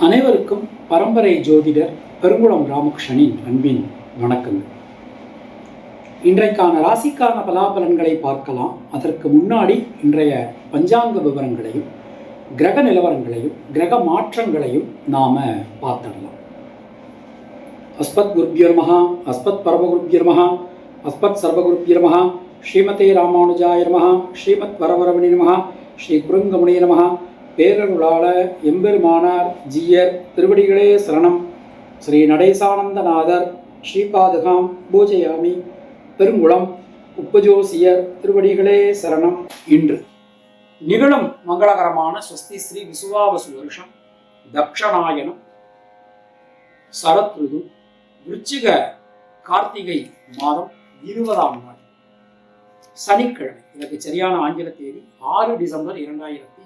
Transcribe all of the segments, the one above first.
அனைவருக்கும் பரம்பரை ஜோதிடர் பெருங்குளம் ராமகிருஷ்ணனின் அன்பின் வணக்கங்கள். இன்றைக்கான ராசிக்கான பலாபலன்களை பார்க்கலாம். அதற்கு முன்னாடி இன்றைய பஞ்சாங்க விவரங்களையும் கிரக நிலவரங்களையும் கிரக மாற்றங்களையும் நாம பார்த்துடலாம். அஸ்பத் குருப்யர் மகா, அஸ்பத் பரமகுருப்யர் மகா, அஸ்பத் சர்வகுருப்யர் மகா, ஸ்ரீமதே ராமானுஜாய மகா, ஸ்ரீமத் வரவரமணி மகா, ஸ்ரீ குருங்கமுனி மகா. பேரருளாள எம்பெருமானார் ஜீயர் திருவடிகளே சரணம். ஸ்ரீ நடேசானந்தநாதர் ஸ்ரீபாதுகாம் பூஜையாமி. பெருங்குளம் உப்பஜோசியர் திருவடிகளே சரணம். இன்று நிகழும் மங்களகரமான ஸ்வஸ்தி ஸ்ரீ விசுவாவசு வருஷம் தக்ஷணாயனம் சரத் ருது விருச்சிக கார்த்திகை மாதம் 20ஆம் நாள் சனிக்கிழமை. இதற்கு சரியான ஆங்கில தேதி 6 டிசம்பர் 2025.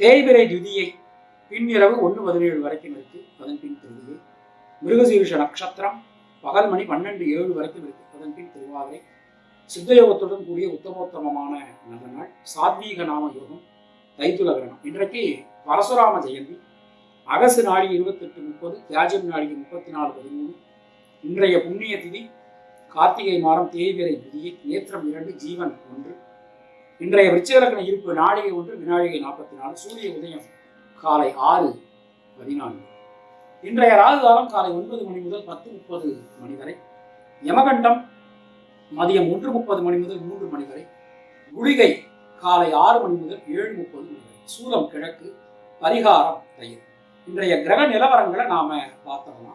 தேய்பிரை துதியை பின்னிரவு 1:17 வரைக்கும் இருக்கு. அதன் பின் திருதியை. மிருகசீரிஷ நட்சத்திரம் பகல் மணி 12:07 வரைக்கும் இருக்கு. அதன் பின் திருவாதிரை. சித்தயோகத்துடன் கூடிய உத்தமோத்தமமான நல்ல நாள். சாத்வீக நாம யோகம். தைத்துல கிரகணம். இன்றைக்கு பரசுராம ஜெயந்தி. அகசு நாளி 28:30, தியாஜம் நாளி 34:13. இன்றைய புண்ணிய திதி கார்த்திகை மாதம் தேய்பிரை துதியை. நேத்திரம் 2, ஜீவன் 1. இன்றைய விருச்சிக இருப்பு நாழிகை 1, வினாழிகை 44. சூரிய உதயம் காலை 6:14. இன்றைய ராகு காலம் காலை 9 மணி முதல் 10:30 மணி வரை. யமகண்டம் மதியம் 1:30 மணி முதல் 3 மணி வரை. குளிகை காலை 6 மணி முதல் 7:30 மணி வரை. சூலம் கிழக்கு. பரிகாரம் தயிர். இன்றைய கிரக நிலவரங்களை நாம பார்த்தோம்னா,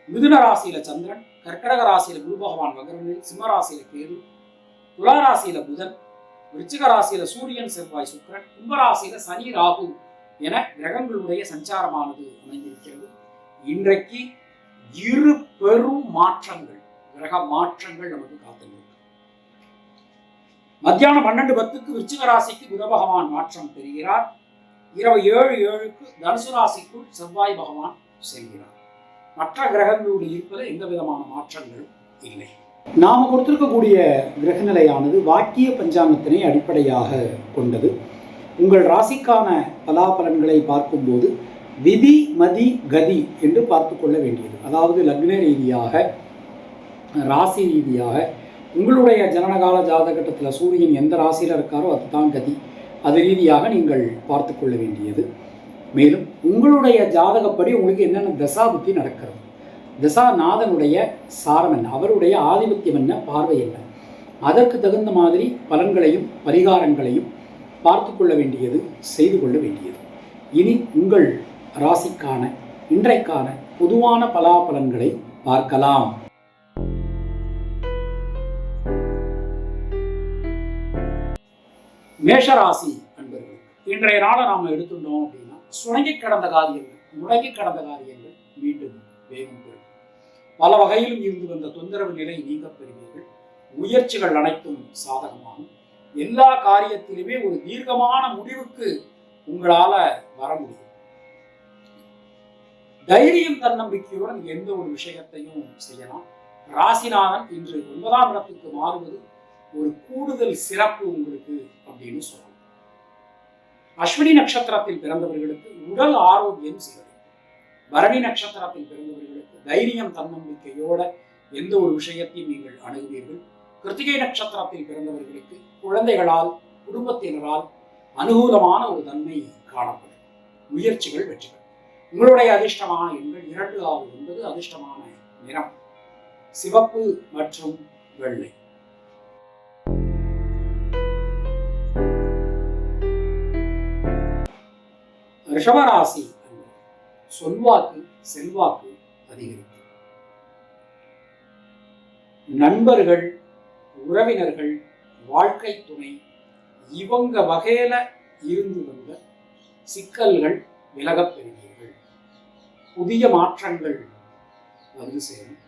மிதுன ராசியில சந்திரன், கர்க்கடக ராசியில குரு பகவான் வக்ரனில், சிம்ம ராசியில கேது, துலா ராசியில புதன், விருச்சிக ராசியில சூரியன் செவ்வாய் சுக்கிரன், கும்பராசியில சனி ராகு என கிரகங்களுடைய சஞ்சாரமானது அமைந்திருக்கிறது. இன்றைக்கு இரு பெரும் மாற்றங்கள், கிரக மாற்றங்கள் நமக்கு காத்திருக்கு. மத்தியானம் 12:10 விருச்சிக ராசிக்கு புத பகவான் மாற்றம் பெறுகிறார். இரவு 7:07 தனுசு ராசிக்குள் செவ்வாய் பகவான் செல்கிறார். மற்ற கிரகங்களுடைய இருப்பதில் எந்த விதமான மாற்றங்களும் இல்லை. நாம கொடுத்திருக்கக்கூடிய கிரகநிலையானது வாக்கிய பஞ்சாங்கத்தினை அடிப்படையாக கொண்டது. உங்கள் ராசிக்கான பலாபலன்களை பார்க்கும்போது விதி மதி கதி என்று பார்த்து கொள்ள வேண்டியது. அதாவது லக்ன ரீதியாக, ராசி ரீதியாக உங்களுடைய ஜனனகால ஜாதகட்டத்தில் சூரியன் எந்த ராசியில் இருக்காரோ அதுதான் கதி. அது ரீதியாக நீங்கள் பார்த்து கொள்ள வேண்டியது. மேலும் உங்களுடைய ஜாதகப்படி உங்களுக்கு என்னென்ன தசாபுத்தி நடக்கிறது, தசாநாதனுடைய சாரம் என்ன, அவருடைய ஆதிபத்தியம் என்ன, பார்வை என்ன, அதற்கு தகுந்த மாதிரி பலன்களையும் பரிகாரங்களையும் பார்த்து கொள்ள வேண்டியது, செய்து கொள்ள வேண்டியது. இனி உங்கள் ராசிக்கான இன்றைக்கான பொதுவான பலாபலன்களை பார்க்கலாம். மேஷராசி அன்பர்கள், இன்றைய நாளை நாம் எடுத்துட்டோம் அப்படின்னா, சுணங்கி கடந்த காரியங்கள், முடங்கி கடந்த காரியங்கள் மீண்டும் வேகம் பெறும். பல வகையிலும் இருந்து வந்த தொந்தரவு நிலை நீங்க பெறுவீர்கள். முயற்சிகள் அனைத்தும் சாதகமாகும். எல்லா காரியத்திலுமே ஒரு தீர்க்கமான முடிவுக்கு உங்களால வர முடியும். தைரியம் தன்னம்பிக்கையுடன் எந்த ஒரு விஷயத்தையும் செய்யலாம். ராசிநாதன் இன்று 9ஆம் இடத்துக்கு மாறுவது ஒரு கூடுதல் சிறப்பு உங்களுக்கு அப்படின்னு சொல்லலாம். அஸ்வினி நட்சத்திரத்தில் பிறந்தவர்களுக்கு உடல் ஆரோக்கியம் சிறப்பு. பரணி நட்சத்திரத்தில் பிறந்தவர்களுக்கு தைரியம் தன்னம்பிக்கையோட எந்த ஒரு விஷயத்தையும் நீங்கள் அணுகுவீர்கள். கிருத்திகை நட்சத்திரத்தில் பிறந்தவர்களுக்கு குழந்தைகளால், குடும்பத்தினரால் அனுகூலமான ஒரு தன்மை காணப்படும். முயற்சிகள் வெற்றி பெறும். உங்களுடைய அதிர்ஷ்டமான எண்கள் 2, 6, 9. அதிர்ஷ்டமான நிறம் சிவப்பு மற்றும் வெள்ளை. ரிஷபராசி, சொல்வாக்கு செல்வாக்கு அதிகரிக்கும். நண்பர்கள், உறவினர்கள், வாழ்க்கை துணை இவங்க வகையில இருந்து வந்த சிக்கல்கள் விலகப் பெறுவீர்கள். புதிய மாற்றங்கள் வந்து சேரும்.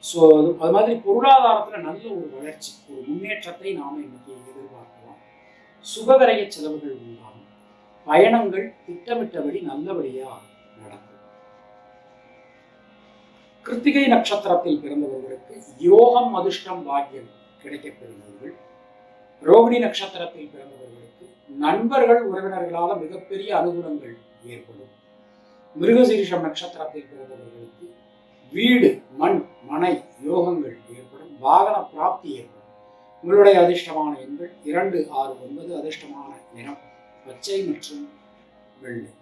ஸோ அது மாதிரி பொருளாதாரத்தில் நல்ல ஒரு வளர்ச்சி, ஒரு முன்னேற்றத்தை நாம இன்னைக்கு எதிர்பார்க்கலாம். சுபகரைய செலவுகள் உண்டாகும். பயணங்கள் திட்டமிட்டபடி நல்லபடியா நடக்கும். கிருத்திகை நட்சத்திரத்தில் பிறந்தவர்களுக்கு யோகம், அதிர்ஷ்டம், பாக்கியம் கிடைக்கப் பெறுவீர்கள். ரோகிணி நட்சத்திரத்தில் பிறந்தவர்களுக்கு நண்பர்கள் உறவினர்களால் மிகப்பெரிய அனுகூலங்கள் ஏற்படும். மிருகசீரிஷம் நட்சத்திரத்தில் பிறந்தவர்களுக்கு வீடு மண் மனை யோகங்கள் ஏற்படும். வாகன பிராப்தி ஏற்படும். உங்களுடைய அதிர்ஷ்டமான எண்கள் 2, 6, 9. அதிர்ஷ்டமான நிறம் பச்சை மற்றும் வெள்ளை.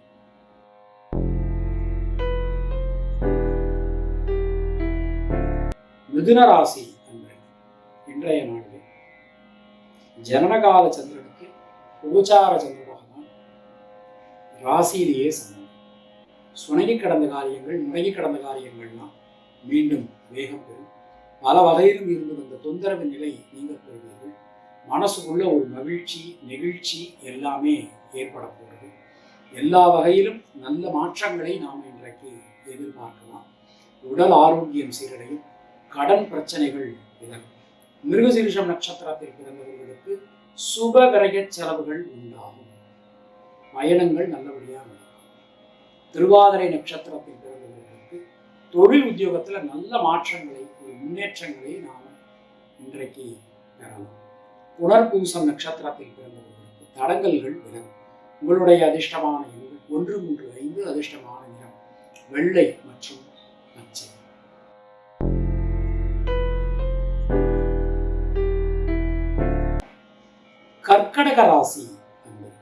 மிதுன ராசி அன்பர்கள், இன்றைய நாளில் ஜனனகால சந்திரனுக்கு கோச்சார சந்திர பகவான் ராசியிலேயே சமம். சுணங்கி கடந்த காரியங்கள், முடங்கி கடந்த காரியங்கள்லாம் மீண்டும் வேகம் பெறும். பல வகையிலும் இருந்து வந்த தொந்தரவு நிலை நீங்க பெறுவீர்கள். மனசுக்குள்ள ஒரு மகிழ்ச்சி நெகிழ்ச்சி எல்லாமே ஏற்பட போகிறது. எல்லா வகையிலும் நல்ல மாற்றங்களை நாம் இன்றைக்கு எதிர்பார்க்கலாம். உடல் ஆரோக்கியம் சீரடையும். கடன் பிரச்சனைகள் விலகும். மிருகசீரிஷம் நட்சத்திரத்தில் பிறந்தவர்களுக்கு சுப விரய செலவுகள் உண்டாகும். பயணங்கள் நல்லபடியாக நடக்கும். திருவாதிரை நட்சத்திரத்தில் பிறந்தவர்களுக்கு தொழில் உத்தியோகத்தில் நல்ல மாற்றங்களை, ஒரு முன்னேற்றங்களை நாம் இன்றைக்கு பெறலாம். புனர்பூசம் நட்சத்திரத்தில் பிறந்தவர்களுக்கு தடங்கல்கள் விலகும். உங்களுடைய அதிர்ஷ்டமான எண்கள் 1, 3, 5. அதிர்ஷ்டமான நிறம் வெள்ளை மற்றும் பச்சை. கர்க்கடக ராசி என்பது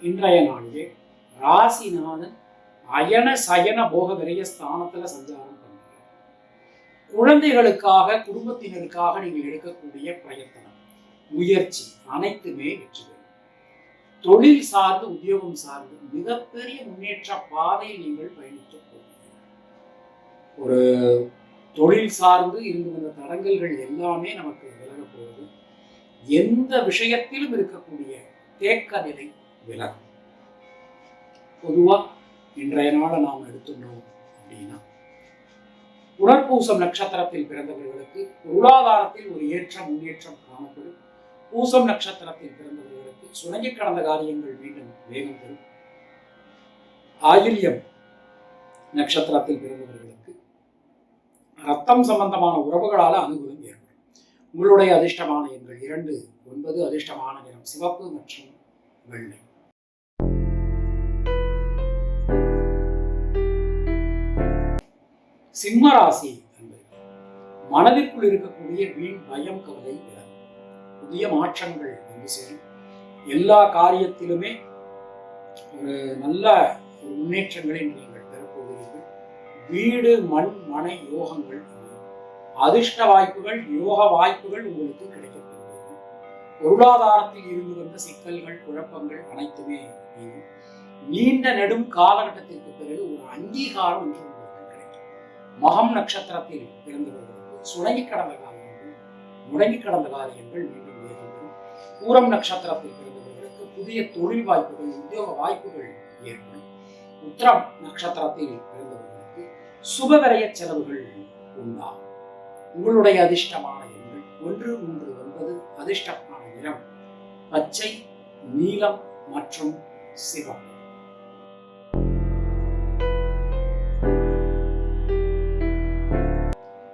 இன்றைய நாளிலே ராசிநாதன் அயன சயன போக விரய ஸ்தானத்துல சஞ்சாரம் பண்ணுறார். குழந்தைகளுக்காக, குடும்பத்தினருக்காக நீங்கள் எடுக்கக்கூடிய பிரயத்தனம், முயற்சி அனைத்துமே வெற்றி பெறும். தொழில் சார்ந்து, உத்தியோகம் சார்ந்து மிகப்பெரிய முன்னேற்ற பாதையில் நீங்கள் பயணிக்க போகிறீர்கள். ஒரு தொழில் சார்ந்து இருந்து வந்த தடங்கல்கள் எல்லாமே நமக்கு விலக போகுது. எந்த விஷயத்திலும் இருக்கக்கூடிய தேக்க நிலை விலகும். பொதுவா இன்றைய நாளை நாம் எடுத்துள்ளோம் அப்படின்னா, புனர்பூசம் நட்சத்திரத்தில் பிறந்தவர்களுக்கு பொருளாதாரத்தில் ஒரு ஏற்ற முன்னேற்றம் காணப்படும். பூசம் நட்சத்திரத்தில் பிறந்தவர்களுக்கு சுணங்கி கடந்த காரியங்கள் மீண்டும் வேகம் பெறும். ஆயில்யம் நட்சத்திரத்தில் பிறந்தவர்களுக்கு ரத்தம் சம்பந்தமான உறவுகளால அனுகூலம் ஏற்படும். உங்களுடைய அதிர்ஷ்டமான எண்கள் 2, 9. அதிர்ஷ்டமான நிறம் சிவப்பு மற்றும் வெள்ளை. சிம்ம ராசி என்பது மனதிற்குள் இருக்கக்கூடிய வீண் பயம், கவலை விலகும். புதிய மாற்றங்கள் வந்து சேரும். எல்லா காரியத்திலுமே ஒரு நல்ல முன்னேற்றங்களை நீங்கள் பெறப்போகிறீர்கள். வீடு மண் மனை யோகங்கள், அதிர்ஷ்ட வாய்ப்புகள், யோக வாய்ப்புகள் உங்களுக்கு கிடைக்கப்பெறுவீர்கள். பொருளாதாரத்தில் இருந்து வந்த சிக்கல்கள், குழப்பங்கள் அனைத்துமே நீங்கும். நீண்ட நெடும் காலகட்டத்திற்கு பிறகு ஒரு அங்கீகாரம் என்று உங்களுக்கு கிடைக்கும். மகம் நட்சத்திரத்தில் பிறந்தவர்களுக்கு சுணங்கி கடந்த காரியங்கள், முடங்கி கடந்த காரியங்கள் மீண்டும் வேகம் பெறும். பூரம் நட்சத்திரத்தில் பிறந்தவர்களுக்கு புதிய தொழில் வாய்ப்புகள், உத்தியோக வாய்ப்புகள் ஏற்படும். உத்திரம் நட்சத்திரத்தில் பிறந்தவர்களுக்கு சுபவிரய செலவுகள் உண்டாகும். உங்களுடைய அதிர்ஷ்டமான எண்கள் 1, 3, 9. அதிர்ஷ்டமான நிறம் பச்சை, நீலம் மற்றும் சிவப்பு.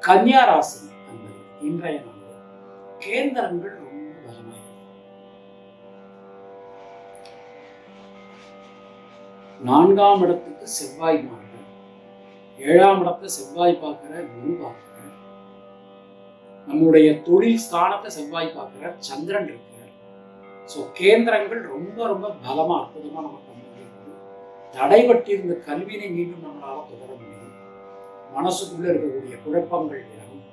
கன்னியா ராசி என்பது இன்றைய நாளில் கேந்திரங்கள் ரொம்ப பலமாக இருக்கும். 4ஆம் இடத்துக்கு செவ்வாய் மாறுற, 7ஆம் இடத்தை செவ்வாய் பார்க்கிற, குரு பார்க்கிற, நம்முடைய தொழில் ஸ்தானத்தை செவ்வாய் பார்க்கிற, சந்திரன் இருக்கிறார். ஸோ கேந்திரங்கள் ரொம்ப ரொம்ப பலமா அற்புதமா நமக்கு அமைகிறது. தடைபட்டிருந்த கல்வியை மீண்டும் நம்மளால தொடர முடியும். மனசுக்குள்ள இருக்கக்கூடிய குழப்பங்கள் விலகும்.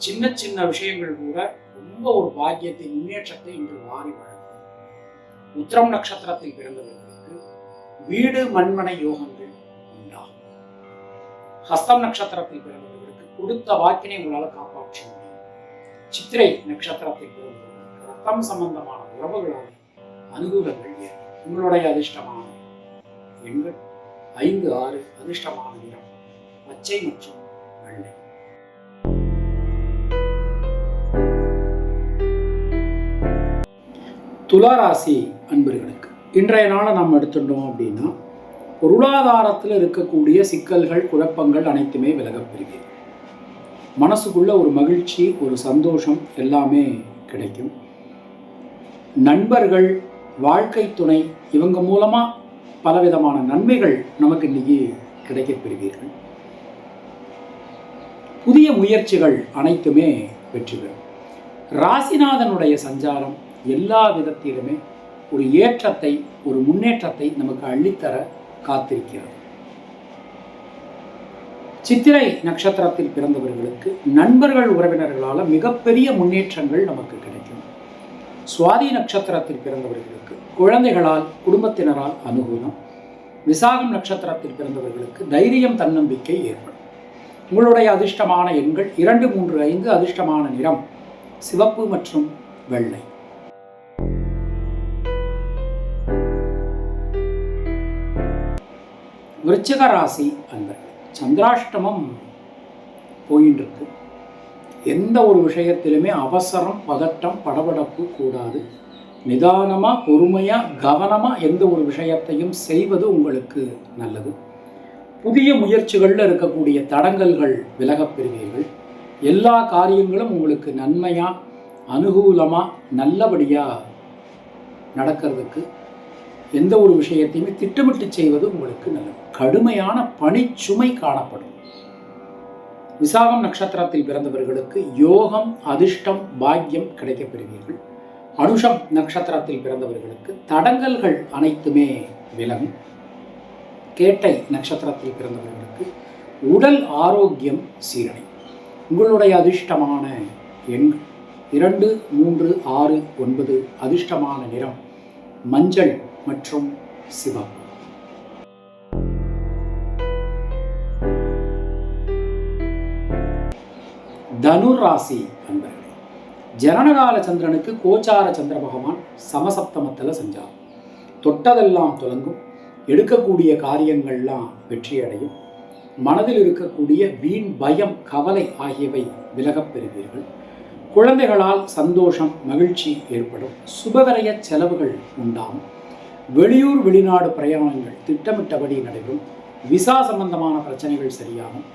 சின்ன சின்ன விஷயங்கள் கூட ரொம்ப ஒரு பாக்கியத்தை, முன்னேற்றத்தை இன்று வாரி வழங்கும். உத்திரம் நட்சத்திரத்தில் பிறந்தவர்களுக்கு வீடு மண்மனை யோகங்கள் உண்டாகும். ஹஸ்தம் நட்சத்திரத்தில் பிறந்தவர்களுக்கு கொடுத்த வாக்கினை உங்களால் காப்பாற்ற முடியும். சித்திரை நட்சத்திரத்தில் பிறந்தவர்களுக்கு ரத்தம் சம்பந்தமான உறவுகளால் அனுகூலங்கள் ஏற்படும். உங்களுடைய அதிர்ஷ்டமான எண்கள் 5, 6. அதிர்ஷ்டமான நிறம் பச்சை மற்றும் வெள்ளை. துளாராசி அன்பர்களுக்கு இன்றைய நாளை நாம் எடுத்துட்டோம் அப்படின்னா, பொருளாதாரத்தில் இருக்கக்கூடிய சிக்கல்கள், குழப்பங்கள் அனைத்துமே விலகப் பெறுகிறது. மனசுக்குள்ள ஒரு மகிழ்ச்சி, ஒரு சந்தோஷம் எல்லாமே கிடைக்கும். நண்பர்கள், வாழ்க்கை துணை, இவங்க மூலமாக பலவிதமான நன்மைகள் நமக்கு இன்னைக்கு கிடைக்கப் பெறுவீர்கள். புதிய முயற்சிகள் அனைத்துமே வெற்றி பெறும். ராசிநாதனுடைய சஞ்சாரம் எல்லா விதத்திலுமே ஒரு ஏற்றத்தை, ஒரு முன்னேற்றத்தை நமக்கு அள்ளித்தர காத்திருக்கிறது. சித்திரை நட்சத்திரத்தில் பிறந்தவர்களுக்கு நண்பர்கள், உறவினர்களால் மிகப்பெரிய முன்னேற்றங்கள் நமக்கு கிடைக்கும். சுவாதி நட்சத்திரத்தில் பிறந்தவர்களுக்கு குழந்தைகளால், குடும்பத்தினரால் அனுகூலம். விசாகம் நட்சத்திரத்தில் பிறந்தவர்களுக்கு தைரியம், தன்னம்பிக்கை ஏற்படும். உங்களுடைய அதிர்ஷ்டமான எண்கள் 2, 3, 5. அதிர்ஷ்டமான நிறம் சிவப்பு மற்றும் வெள்ளை. விருச்சிக ராசி அன்பர்கள், சந்திராஷ்டமம் போயின்னு இருக்கு. எந்த ஒரு விஷயத்திலுமே அவசரம், பதட்டம், படபடப்பு கூடாது. நிதானமாக, பொறுமையாக, கவனமாக எந்த ஒரு விஷயத்தையும் செய்வது உங்களுக்கு நல்லது. புதிய முயற்சிகளில் இருக்கக்கூடிய தடங்கல்கள் விலகப் பெறுவீர்கள். எல்லா காரியங்களும் உங்களுக்கு நன்மையாக, அனுகூலமாக, நல்லபடியாக நடக்கிறதுக்கு எந்த ஒரு விஷயத்தையுமே திட்டமிட்டு செய்வது உங்களுக்கு நல்லது. கடுமையான பணிச்சுமை காணப்படும். விசாகம் நட்சத்திரத்தில் பிறந்தவர்களுக்கு யோகம், அதிர்ஷ்டம், பாக்கியம் கிடைக்கப் பெறுவீர்கள். அனுஷம் நட்சத்திரத்தில் பிறந்தவர்களுக்கு தடங்கல்கள் அனைத்துமே விலகும். கேட்டை நட்சத்திரத்தில் பிறந்தவர்களுக்கு உடல் ஆரோக்கியம் சீரடை. உங்களுடைய அதிர்ஷ்டமான எண் 2, 3, 6, 9. அதிர்ஷ்டமான நிறம் மஞ்சள் மற்றும் சிவப்பு. தனுர் ராசி அன்பர்களே, ஜனனகால சந்திரனுக்கு கோச்சார சந்திர பகவான் சமசப்தமத்தில் செஞ்சார். தொட்டதெல்லாம் தொடங்கும். எடுக்கக்கூடிய காரியங்கள்லாம் வெற்றியடையும். மனதில் இருக்கக்கூடிய வீண் பயம், கவலை ஆகியவை விலகப் பெறுவீர்கள். குழந்தைகளால் சந்தோஷம், மகிழ்ச்சி ஏற்படும். சுபவிரய செலவுகள் உண்டாகும். வெளியூர், வெளிநாடு பிரயாணங்கள் திட்டமிட்டபடி நடைபெறும். விசா சம்பந்தமான பிரச்சனைகள் சரியாகும்.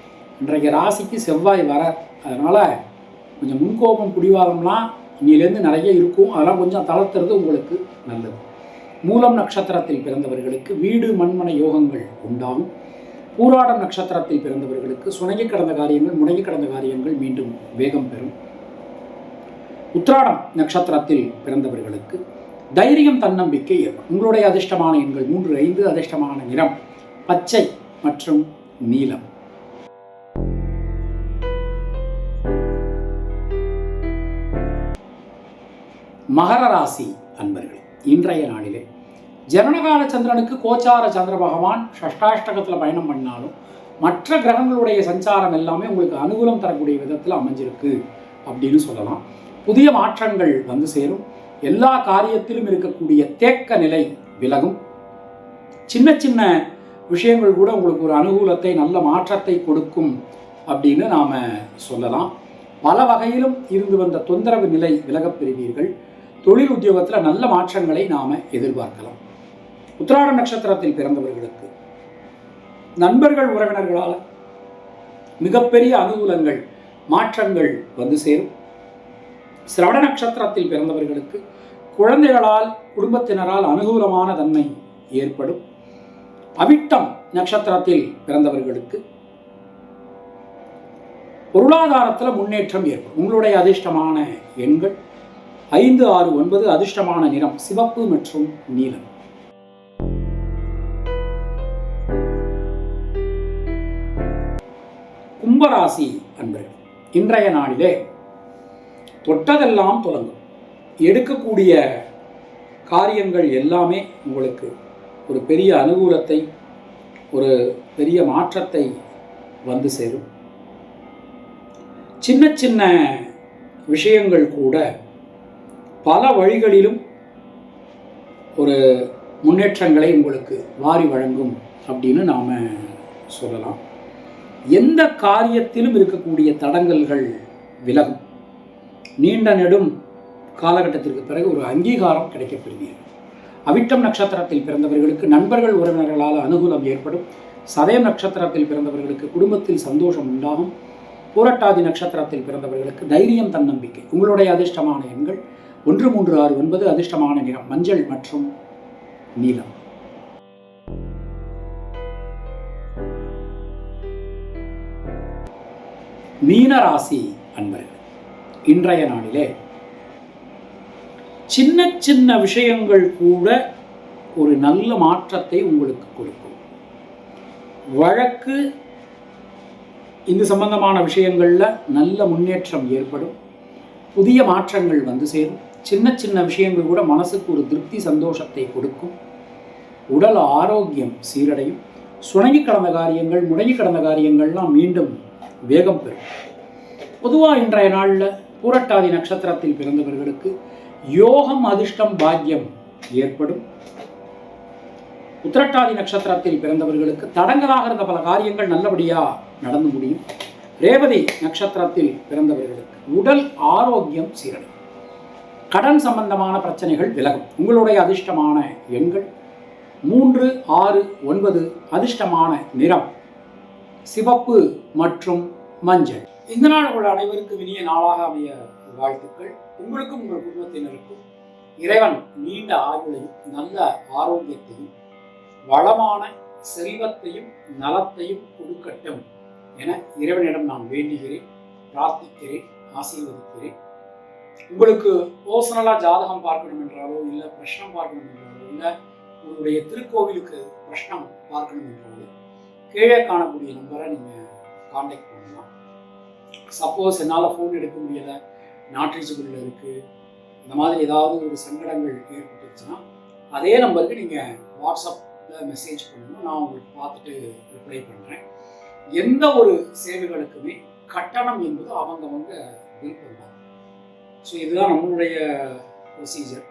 இன்றைய ராசிக்கு செவ்வாய் வர, அதனால் கொஞ்சம் முன்கோபம், பிடிவாதம்லாம் இன்னிலேருந்து நிறைய இருக்கும். அதெல்லாம் கொஞ்சம் தளர்த்துறது உங்களுக்கு நல்லது. மூலம் நட்சத்திரத்தில் பிறந்தவர்களுக்கு வீடு, மண்மனை யோகங்கள் உண்டாகும். பூராடம் நட்சத்திரத்தில் பிறந்தவர்களுக்கு சுணங்கி கடந்த காரியங்கள், முடங்கி கடந்த காரியங்கள் மீண்டும் வேகம் பெறும். உத்திராடம் நட்சத்திரத்தில் பிறந்தவர்களுக்கு தைரியம், தன்னம்பிக்கை ஏற்படும். உங்களுடைய அதிர்ஷ்டமான எண்கள் 3, 5. அதிர்ஷ்டமான நிறம் பச்சை மற்றும் நீலம். மகர ராசி அன்பர்கள், இன்றைய நாளிலே ஜனனகால சந்திரனுக்கு கோச்சார சந்திர பகவான் ஷஷ்டாஷ்டகத்தில் பயணம் பண்ணாலும் மற்ற கிரகங்களுடைய சஞ்சாரம் எல்லாமே உங்களுக்கு அனுகூலம் தரக்கூடிய விதத்தில் அமைஞ்சிருக்கு அப்படின்னு சொல்லலாம். புதிய மாற்றங்கள் வந்து சேரும். எல்லா காரியத்திலும் இருக்கக்கூடிய தேக்க நிலை விலகும். சின்ன சின்ன விஷயங்கள் கூட உங்களுக்கு ஒரு அனுகூலத்தை, நல்ல மாற்றத்தை கொடுக்கும் அப்படின்னு நாம் சொல்லலாம். பல வகையிலும் இருந்து வந்த தொந்தரவு நிலை விலகப் பெறுவீர்கள். தொழில் உத்தியோகத்தில் நல்ல மாற்றங்களை நாம் எதிர்பார்க்கலாம். உத்திராட நட்சத்திரத்தில் பிறந்தவர்களுக்கு நண்பர்கள், உறவினர்களால் மிகப்பெரிய அனுகூலங்கள், மாற்றங்கள் வந்து சேரும். சிரவண நட்சத்திரத்தில் பிறந்தவர்களுக்கு குழந்தைகளால், குடும்பத்தினரால் அனுகூலமான தன்மை ஏற்படும். அவிட்டம் நட்சத்திரத்தில் பிறந்தவர்களுக்கு பொருளாதாரத்தில் முன்னேற்றம் ஏற்படும். உங்களுடைய அதிர்ஷ்டமான எண்கள் 5, 6, 9. அதிர்ஷ்டமான நிறம் சிவப்பு மற்றும் நீலம். கும்பராசி அன்பர்கள், இன்றைய நாளிலே தொட்டதெல்லாம் தொடங்கும். எடுக்கக்கூடிய காரியங்கள் எல்லாமே உங்களுக்கு ஒரு பெரிய அனுகூலத்தை, ஒரு பெரிய மாற்றத்தை வந்து சேரும். சின்ன சின்ன விஷயங்கள் கூட பல வழிகளிலும் ஒரு முன்னேற்றங்களை உங்களுக்கு வாரி வழங்கும் அப்படின்னு நாம் சொல்லலாம். எந்த காரியத்திலும் இருக்கக்கூடிய தடங்கல்கள் விலகும். நீண்ட நெடும் காலகட்டத்திற்கு பிறகு ஒரு அங்கீகாரம் கிடைக்கப்பெறுவீர்கள். அவிட்டம் நட்சத்திரத்தில் பிறந்தவர்களுக்கு நண்பர்கள், உறவினர்களால் அனுகூலம் ஏற்படும். சதயம் நட்சத்திரத்தில் பிறந்தவர்களுக்கு குடும்பத்தில் சந்தோஷம் உண்டாகும். பூரட்டாதி நட்சத்திரத்தில் பிறந்தவர்களுக்கு தைரியம், தன்னம்பிக்கை. உங்களுடைய அதிர்ஷ்டமான எண்கள் 1369 அதிர்ஷ்டமான நிறம் மஞ்சள் மற்றும் நீலம். மீனராசி அன்பர்கள், இன்றைய நாளிலே சின்ன சின்ன விஷயங்கள் கூட ஒரு நல்ல மாற்றத்தை உங்களுக்கு கொடுக்கும். வழக்கு இது சம்பந்தமான விஷயங்கள்ல நல்ல முன்னேற்றம் ஏற்படும். புதிய மாற்றங்கள் வந்து சேரும். சின்ன சின்ன விஷயங்கள் கூட மனசுக்கு ஒரு திருப்தி சந்தோஷத்தை கொடுக்கும். உடல் ஆரோக்கியம் சீரடையும். சுணங்கி கடந்த காரியங்கள், முடங்கி கடந்த காரியங்கள்லாம் மீண்டும் வேகம் பெறும். பொதுவாக இன்றைய நாளில் பூரட்டாதி நட்சத்திரத்தில் பிறந்தவர்களுக்கு யோகம், அதிர்ஷ்டம், பாக்கியம் ஏற்படும். உத்திரட்டாதி நட்சத்திரத்தில் பிறந்தவர்களுக்கு தடங்கலாக இருந்த பல காரியங்கள் நல்லபடியா நடந்து முடியும். ரேவதி நட்சத்திரத்தில் பிறந்தவர்களுக்கு உடல் ஆரோக்கியம் சீரடையும். கடன் சம்பந்தமான பிரச்சனைகள் விலகும். உங்களுடைய அதிர்ஷ்டமான எண்கள் 3, 6, 9. அதிர்ஷ்டமான நிறம் சிவப்பு மற்றும் மஞ்சள். இந்த நாள் உள்ள அனைவருக்கும் இனிய நாளாக அமைய வாழ்த்துக்கள். உங்களுக்கும் உங்கள் குடும்பத்தினருக்கும் இறைவன் நீண்ட ஆயுளையும் நல்ல ஆரோக்கியத்தையும் வளமான செல்வத்தையும் நலத்தையும் கொடுக்கட்டும் என இறைவனிடம் நான் வேண்டுகிறேன், பிரார்த்திக்கிறேன், ஆசீர்வதிக்கிறேன். உங்களுக்கு பர்சனலாக ஜாதகம் பார்க்கணும் என்றாலோ, இல்லை பிரஷ்னம் பார்க்கணும் என்றாலோ, இல்லை உங்களுடைய திருக்கோவிலுக்கு பிரஷ்னம் பார்க்கணும் என்றாலோ கீழே காணக்கூடிய நம்பரை நீங்கள் கான்டாக்ட் பண்ணலாம். சப்போஸ் என்னால் ஃபோன் எடுக்க முடியலை, நாட் ரீச்சபிளில் இருக்குது, இந்த மாதிரி ஏதாவது ஒரு சங்கடங்கள் ஏற்பட்டுச்சுன்னா அதே நம்பருக்கு நீங்கள் வாட்ஸ்அப்பில் மெசேஜ் பண்ணணும். நான் உங்களுக்கு பார்த்துட்டு ரிப்ளை பண்ணுறேன். எந்த ஒரு சேவைகளுக்குமே கட்டணம் என்பது அவங்கவங்க விருப்பம் தான். ஸோ இதுதான் நம்மளுடைய ப்ரொசீஜர்.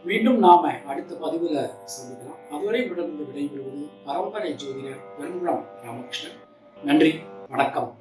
மீண்டும் நாம் அடுத்த பதிவில் சந்திக்கலாம். அதுவரை உடனே விடைபெறுவது பரம்பரை ஜோதிடர் பெருங்குளம் ராமகிருஷ்ணன். நன்றி, வணக்கம்.